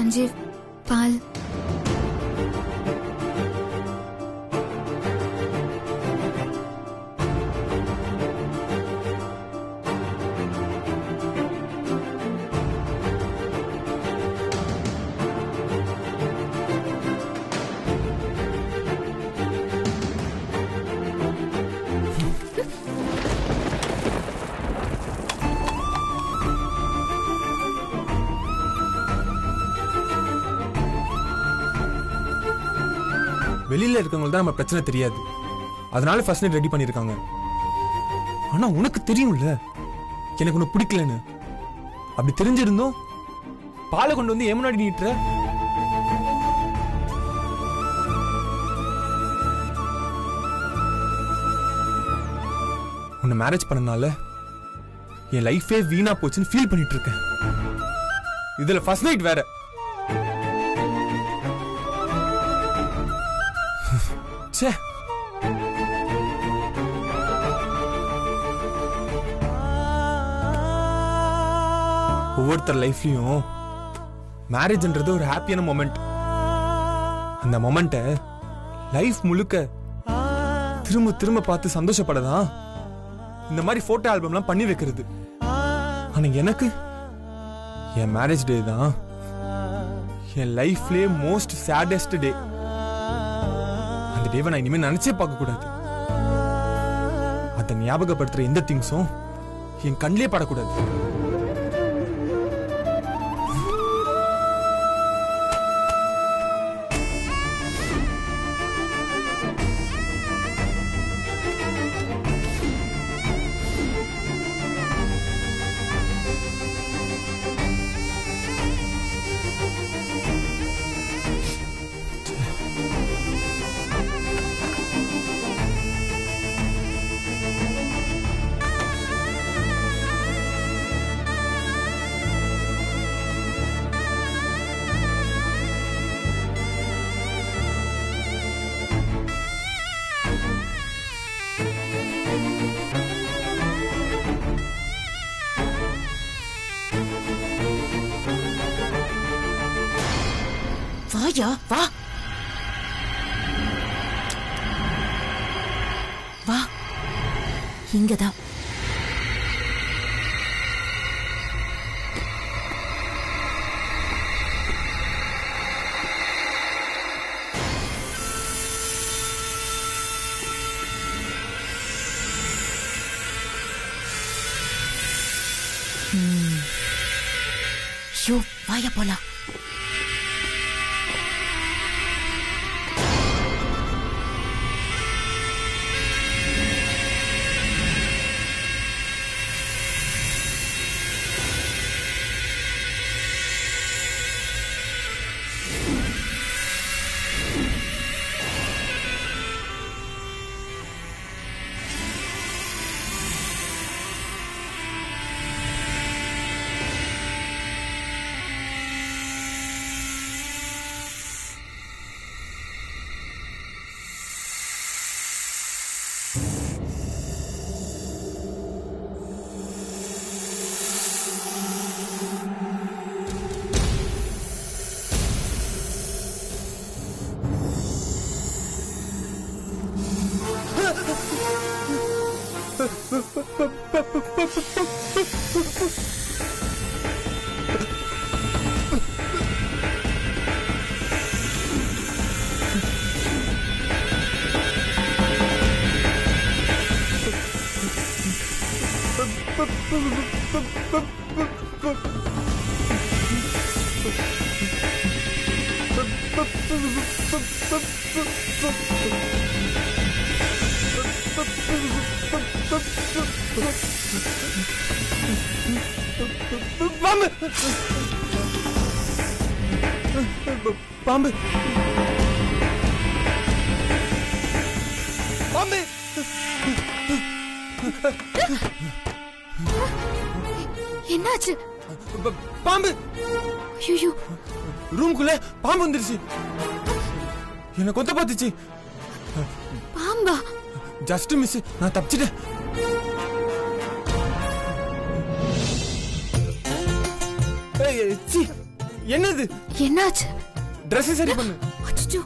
சஞ்சீவ், பால். வெளியில இருக்கவங்களுக்கு தான் நம்ம பிரச்சனை தெரியாது, அதனால ஃபர்ஸ்ட் நைட் ரெடி பண்ணிருக்காங்க. ஆனா உனக்கு தெரியும்ல எனக்கு உனக்கு பிடிக்கலன்னு. அப்படி தெரிஞ்சிருந்தோம் பாலை கொண்டு வந்து ஏன் முன்னாடி நீட்டுற? உன்னை மேரேஜ் பண்ணனால என் லைஃபே வீணா போச்சுன்னு ஃபீல் பண்ணிட்டு இருக்கேன். இதுல ஃபர்ஸ்ட் நைட் வேற. ச்சே, ஒவ்வொருத்தர் லைஃப்லயும் மேரேஜ்ன்றது ஒரு ஹாப்பியான மொமெண்ட். அந்த மொமெண்ட்டை லைஃப் முழுக்க திரும்ப திரும்ப பார்த்து சந்தோஷப்படதான் இந்த மாதிரி போட்டோ ஆல்பம்லாம் பண்ணி வைக்கிறது. ஆனா எனக்கு என் மேரேஜ் டே தான் என் லைஃப்லயே மோஸ்ட் சேடஸ்ட் டே. அந்த டேவை நான் இனிமே நினைச்சே பார்க்க கூடாது. அதை ஞாபகப்படுத்துற எந்த திங்ஸும் என் கண்ணிலே படக்கூடாது. வாயா, வா வா, இங்கதான். ஷோ, வாயா போலாம். பாம்பு பாம்பு பாம்பு என்னாச்சு? பாம்பு ஐயோ, ரூம்குள்ள பாம்பு வந்துருச்சு. என்ன கொத்த பாத்துச்சு. பாம்பா? ஜஸ்ட் மிஸ், நான் தப்பிச்சிட்டேன். என்னது? என்னாச்சு? Dress சரி பண்ணு. அச்சச்சோ.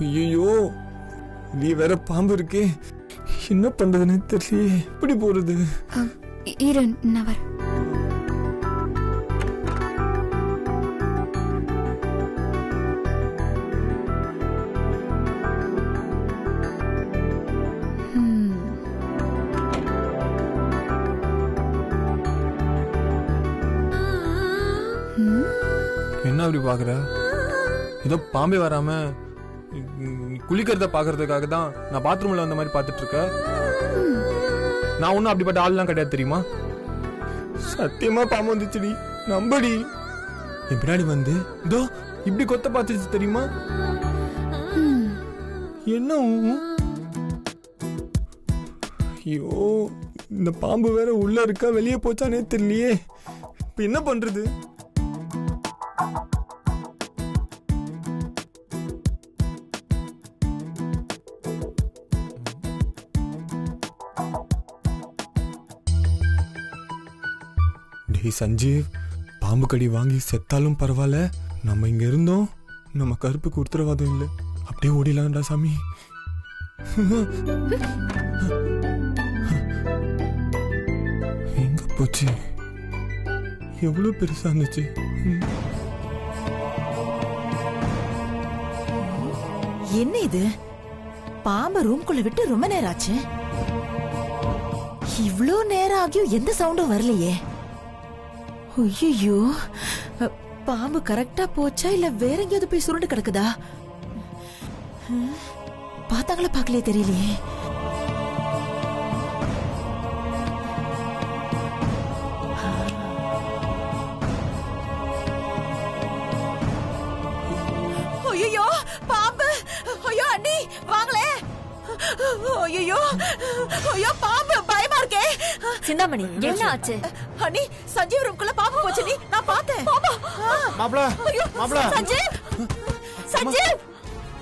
ஐயோ, நீ வேற பாம்பு இருக்கே, என்ன பண்றதுன்னு தெரியலையே. எப்படி போறது? இரு, நான் வரேன். என்ன அப்படி பாக்குற? ஏதோ பாம்பே வராம குளிக்கிறத பாக்குறதுக்காக தான் நான் பாத்ரூம்ல வந்த மாதிரி பாத்துட்டு இருக்க. நான் ஒன்னும் அப்படிப்பட்ட ஆள்லாம் கிடையாது தெரியுமா? சத்தியமா பாம்பு வந்துச்சுடி, நம்படி. என் பின்னாடி வந்து இதோ இப்படி கொத்த பாத்துச்சு தெரியுமா? என்ன? ஐயோ, இந்த பாம்பு வேற உள்ள இருக்கா வெளியே போச்சானே தெரியலையே. இப்ப என்ன பண்றது? சஞ்சீவ், பாம்பு கடி வாங்கி செத்தாலும் பரவாயில்ல, நம்ம இங்க இருந்தோம், நம்ம கருப்புக்கு உத்தரவாதம் இல்லை. அப்படியே ஓடிலாம்டா சாமி. எங்க போச்சு? எவ்வளவு பெருசா இருந்துச்சு. என்ன இது? பாம்பு ரூம்குள்ள விட்டு ரொம்ப நேரம் ஆச்சு. இவ்ளோ நேரம் ஆகியும் எந்த சவுண்டும் வரலையே. ஐயோ, பாம்பு கரெக்டா போச்சா இல்ல வேற எங்கேயாவது போய் சுருண்டு கிடக்குதா? பார்த்தாங்களா பார்க்கலையே தெரியலையே. ஐயோ, பாம்பு! ஐயோ அண்ணி, வாங்களே! ஐயோ, ஐயோ, பாம்பு! பயமா இருக்கே. சிந்தாமணி, என்ன ஆச்சு? அண்ணி, சஞ்சீவ் ரூம்குள்ள பாம்பு போச்சு. நீ நான் பார்த்தேன். மாப்ள, மாப்ள, சஞ்சீவ், சஞ்சீவ்,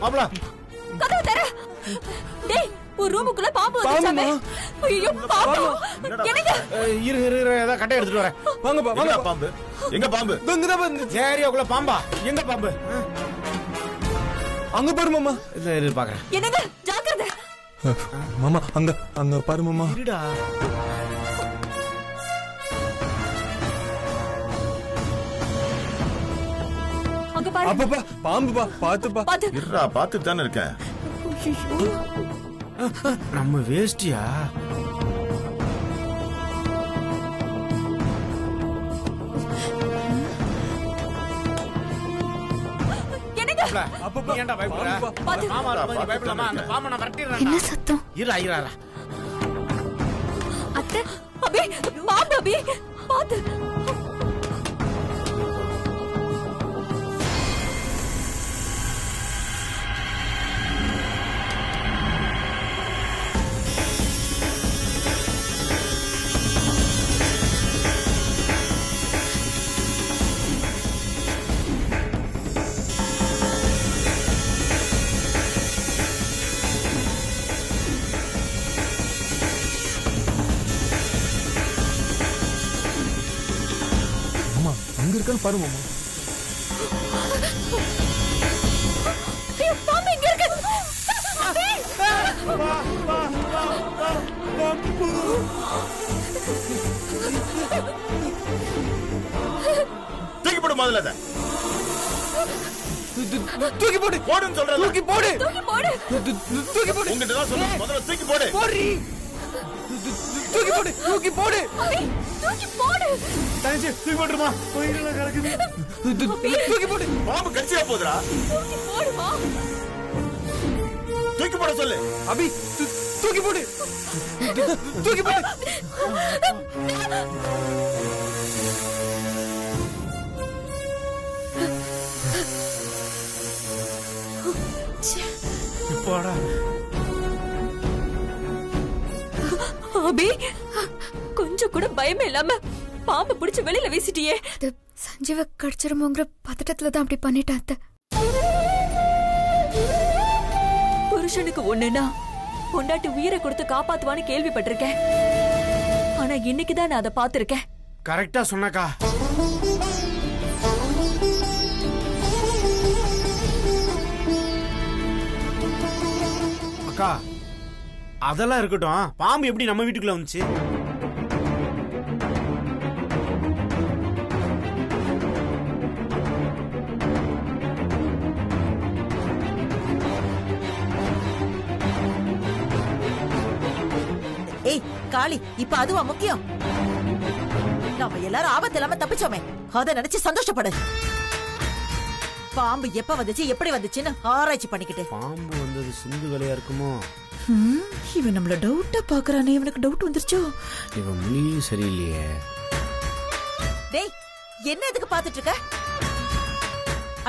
மாப்ள, கதவு தர. டேய், ஒரு ரூமுக்குள்ள பாம்பு வந்துச்சாமே. ஐயோ, பாம்பு! என்னங்க? இரு, ஏதோ கட்டை எடுத்துட்டு வரேன். வாங்கப்பா, வாங்க. பாம்பு எங்க? பாம்பு இங்க தான் வந்து. ஏரியாக்குள்ள பாம்பா? எங்க பாம்பு? அங்க பாரு மாமா. இரு பாக்குறேன். என்னங்க? ஜாக்கிரதை. மாமா, அங்க அங்க பாரு மாமா. இருடா. அங்க பாரு. அப்பப்பா, பாம்புப்பா, பாத்துப்பா. பாத்து. இருடா, பாத்துட்டு தானே இருக்கேன். நம்ம வேஸ்டியா? என்னங்க? அப்பப்பா, ஏன்டா பயப்படுற? பாத்து. மாமா கொஞ்சம் பயப்படாம அந்த பாம்பை நான் விரட்டிடுறேன். என்ன சத்தம்? இருடா. அத்தை, அபி, பாம்பு அபி, பாத்து. அங்க இருக்கான்னு பாரு மாமா. பாம்பு இங்க இருக்கு. தூக்கி போடு முதல்ல அதை. தூக்கி போடு போடுன்னு சொல்றேன். தூக்கி போடு தூக்கி போடு தூக்கி போடு உங்ககிட்ட தான் சொல்றேன். முதல்ல தூக்கி போடு. போடுறி தூக்கி போடு தூக்கி போடு அபி தூக்கி போடு தங்கச்சி தூக்கி போட்டுருமா உயிரில கலக்குது. தூக்கி போடு பாம்பு கடிச்சியா போதுடா. தூக்கி போடுமா தூக்கி போட சொல்லு. அபி தூக்கி போடு தூக்கி போடு போடா. அபி கொஞ்சம் கூட பயமே இல்லாம பாம்பு பிடிச்சு வெளியில வீசிட்டியே. சஞ்சீவ கடிச்சிருமோங்கிற பதட்டத்துல தான் அப்படி பண்ணிட்டேன் அத்தை. புருஷனுக்கு ஒண்ணுன்னா பொண்டாட்டி உயிரை கொடுத்து காப்பாத்துவான்னு கேள்விப்பட்டிருக்கேன். ஆனா இன்னைக்குதான் நான் அதை பாத்திருக்கேன். கரெக்டா சொன்னக்கா. அக்கா அதெல்லாம் இருக்கட்டும், பாம்பு எப்படி நம்ம வீட்டுக்குள்ள வந்துச்சு? ஏய் காளி, இப்ப அதுவா முக்கியம்? நாம எல்லாரும் ஆபத்து இல்லாம தப்பிச்சோமே, அத நினைச்சு சந்தோஷப்படு. பாம்பு எப்ப வந்துச்சு எப்படி வந்துச்சுன்னு ஆராய்ச்சி பண்ணிக்கிட்டு. பாம்பு வந்தது சிந்து வேலையா இருக்குமோ? இவன் நம்மள டவுட்டா பாக்குறானே, இவனுக்கு டவுட் வந்துருச்சோ? இவன் மொழியும் சரியில்லையே. டேய் என்ன எதுக்கு பாத்துட்டு இருக்க?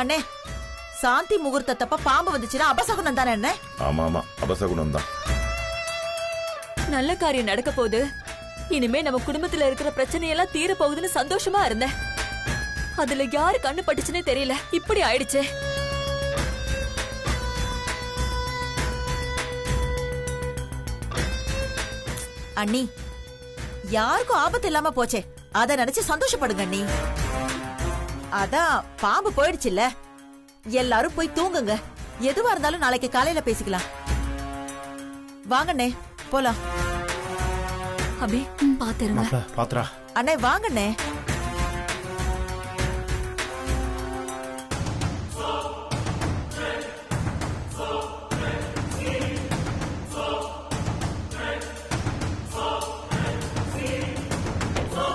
அண்ணே, சாந்தி முகூர்த்தத்தப்ப பாம்பு வந்துச்சுன்னா அபசகுனம் தானே என்ன? ஆமா ஆமா, அபசகுணம் தான். நல்ல காரியம் நடக்க போகுது. இனிமே நம்ம குடும்பத்துல இருக்கிற பிரச்சனையெல்லாம் தீர போகுதுன்னு சந்தோஷமா இருந்தேன். அதுல யாரு கண்ணு பட்டுச்சுன்னே தெரியல, இப்படி ஆயிடுச்சு. அண்ணி, யாருக்கும் ஆபத்து இல்லாம போச்சே, அத நினைச்சு சந்தோஷப்படுங்க அண்ணி. அதான் பாம்பு போயிடுச்சுல்ல, எல்லாரும் போய் தூங்குங்க. எதுவா இருந்தாலும் நாளைக்கு காலையில பேசிக்கலாம். வாங்கண்ணே போலாம். அபி பாத்துருங்க. பாத்ரா. அண்ணே வாங்கண்ணே.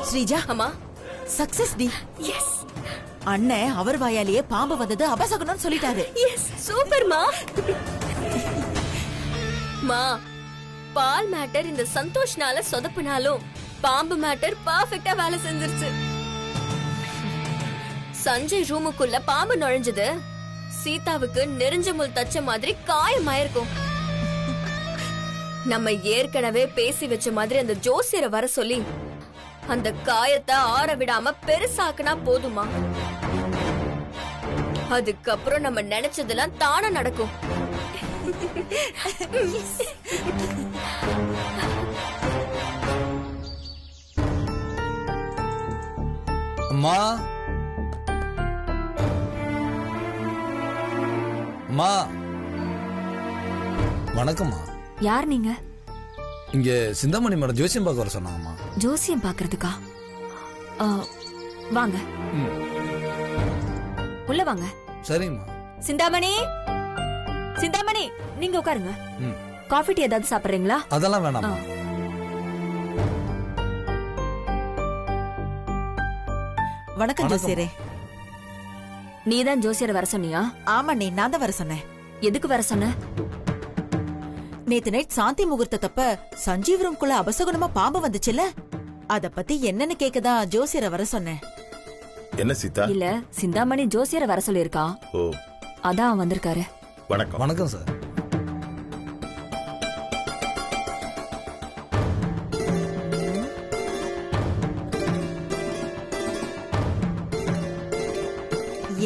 ஸ்ரீஜா, அம்மா சக்சஸ் டி. எஸ் அண்ணே அவர் வாயாலேயே பாம்பு வந்தது அபசகுனம்னு சொல்லிட்டாரு. எஸ் சூப்பர்மா. மா, பால் மேட்டர் இந்த சந்தோஷ்னால சொதப்புனாலும் பாம்பு மேட்டர் பர்ஃபெக்ட்டா வேலை செஞ்சிருச்சு. சஞ்சய் ரூமுக்குள்ள பாம்பு நுழைஞ்சது சீதாவுக்கு நெருஞ்ச முள் தச்ச மாதிரி காயமாயிருக்கும். நம்ம ஏற்கனவே பேசி வச்ச மாதிரி அந்த ஜோசியரை வர சொல்லி அந்த காயத்தை ஆற விடாம பெருசாக்குனா போதுமா? அதுக்கப்புறம் நம்ம நினைச்சதெல்லாம் தானா நடக்கும். அம்மா, அம்மா, வணக்கம்மா. யார் நீங்க? இங்க சிந்தாமணி மேடம் ஜோசியம் பார்க்க வர சொன்னாங்கம்மா. ஜோசியம் பாக்குறதுக்கா? வாங்க உள்ள வாங்க. சரிங்கம்மா. சிந்தாமணி, சிந்தாமணி நீங்க உட்காருங்க. காஃபி டீ ஏதாவது சாப்பிடுறீங்களா? அதெல்லாம் வேணாம். வணக்கம் ஜோசியரே. நீதான் ஜோசியரை வர சொன்னியா? ஆமா, நீ நான் தான் வர சொன்னேன். எதுக்கு வர சொன்ன? நேத்து நைட் சாந்தி முகூர்த்தத்தப்ப சஞ்சீவ் ரூம்குள்ள அபசகுனமா பாம்பு வந்துச்சுல்ல, அத பத்தி என்னன்னு கேக்கதான் ஜோசியரை வர சொன்னேன். என்ன சீதா? இல்ல, சிந்தாமணி ஜோசியரை வர சொல்லிருக்கா. ஓ, அதான் வந்திருக்காரு. வணக்கம். வணக்கம் சார்.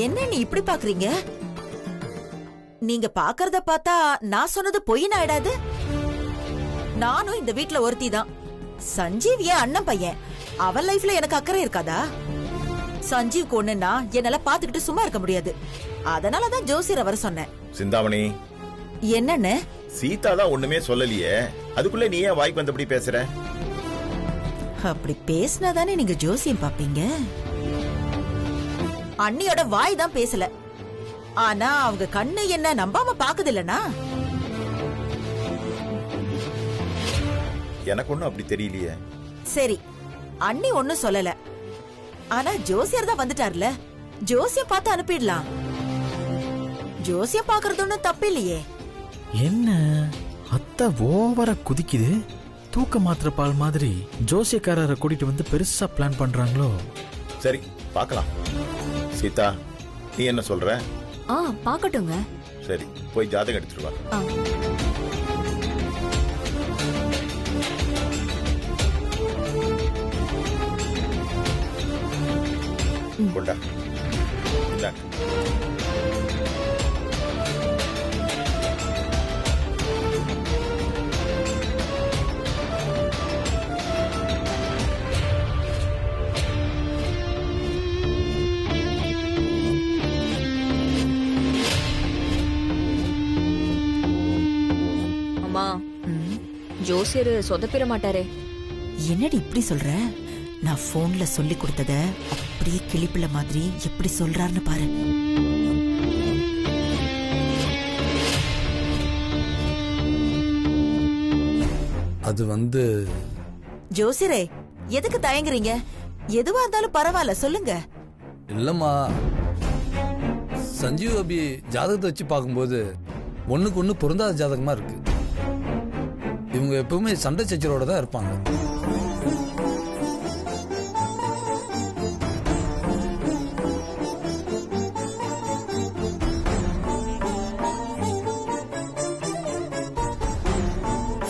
என்ன நீ இப்படி பாக்குறீங்க? நீங்க பாக்கறத பார்த்தா நான் சொன்னது பொய்ன்னு ஆயிடாது? நானும் இந்த வீட்ல ஒருத்தி தான். சஞ்சீவ் என் அண்ணன் பையன். அவன் லைஃப்ல எனக்கு அக்கறை இருக்காதா? சஞ்சீவ் ஒண்ணுன்னா என்னால பாத்துக்கிட்டு சும்மா இருக்க முடியாது. அதனாலதான் ஜோசியரை வர சொன்னேன். சிந்தாமணி, என்னன்னு? சீதா தான் ஒண்ணுமே சொல்லலையே, அதுக்குள்ள நீ ஏன் வாய்க்கு வந்தபடி பேசுற? அப்படி பேசினாதானே நீங்க ஜோசியம் பாப்பீங்க. அண்ணியோட வாய் தான் பேசல, ஆனா அவங்க கண்ணு என்ன நம்பாம பாக்குது இல்லனா? எனக்கு ஒண்ணும் அப்படி தெரியலையே. சரி, அண்ணி ஒண்ணும் சொல்லல, ஆனா ஜோசியர் தான் வந்துட்டார்ல, ஜோசியம் பார்த்து அனுப்பிடலாம். ஜோசியம் பாக்குறது ஒண்ணும் தப்பு இல்லையே. என்ன அத்தை ஓவரா குதிக்குது? தூக்க மாத்திர பால் மாதிரி ஜோசியக்காரரை கூட்டிட்டு வந்து பெருசா பிளான் பண்றாங்களோ? சரி பார்க்கலாம். சீதா நீ என்ன சொல்ற? பாக்கட்டுங்க. சரி போய் ஜாதகம் எடுத்துட்டு வா. கொண்டா. இந்தாங்க. அம்மா, ஜோசியர் சொதப்பிட மாட்டாரே. என்னடி இப்படி சொல்ற? நான் போன்ல சொல்லி கொடுத்தத அப்படியே கிளிப்பிள்ள மாதிரி எப்படி சொல்றாருன்னு பாரு. அது வந்து ஜோசியரே, எதுக்கு தயங்குறீங்க? எதுவா இருந்தாலும் பரவாயில்ல, சொல்லுங்க. இல்லம்மா, சஞ்சீவ் அபி ஜாதகத்தை வச்சு பார்க்கும்போது ஒண்ணுக்கு ஒண்ணு பொருந்தாத ஜாதகமா இருக்கு. இவங்க எப்பவுமே சண்டை சச்சரோட தான் இருப்பாங்க.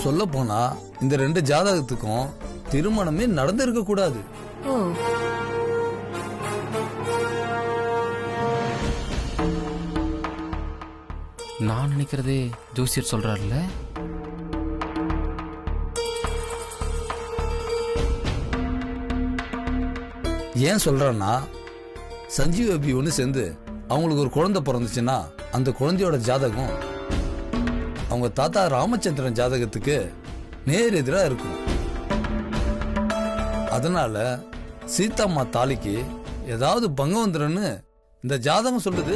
சொல்ல போனா இந்த 2 ஜாதகத்துக்கும் திருமணமே நடந்திருக்க கூடாது. நான் நினைக்கிறதே ஜோசியர் சொல்றாருல்ல. ஏன் சொல்றேன்னா, சஞ்சீவ் அபி ஒன்று சேர்ந்து அவங்களுக்கு ஒரு குழந்தை பிறந்துச்சுன்னா அந்த குழந்தையோட ஜாதகம் அவங்க தாத்தா ராமச்சந்திரன் ஜாதகத்துக்கு நேர் எதிராக இருக்கும். அதனால சீதாம்மா தாலிக்கு ஏதாவது பங்கம் வந்துருன்னு இந்த ஜாதகம் சொல்லுது.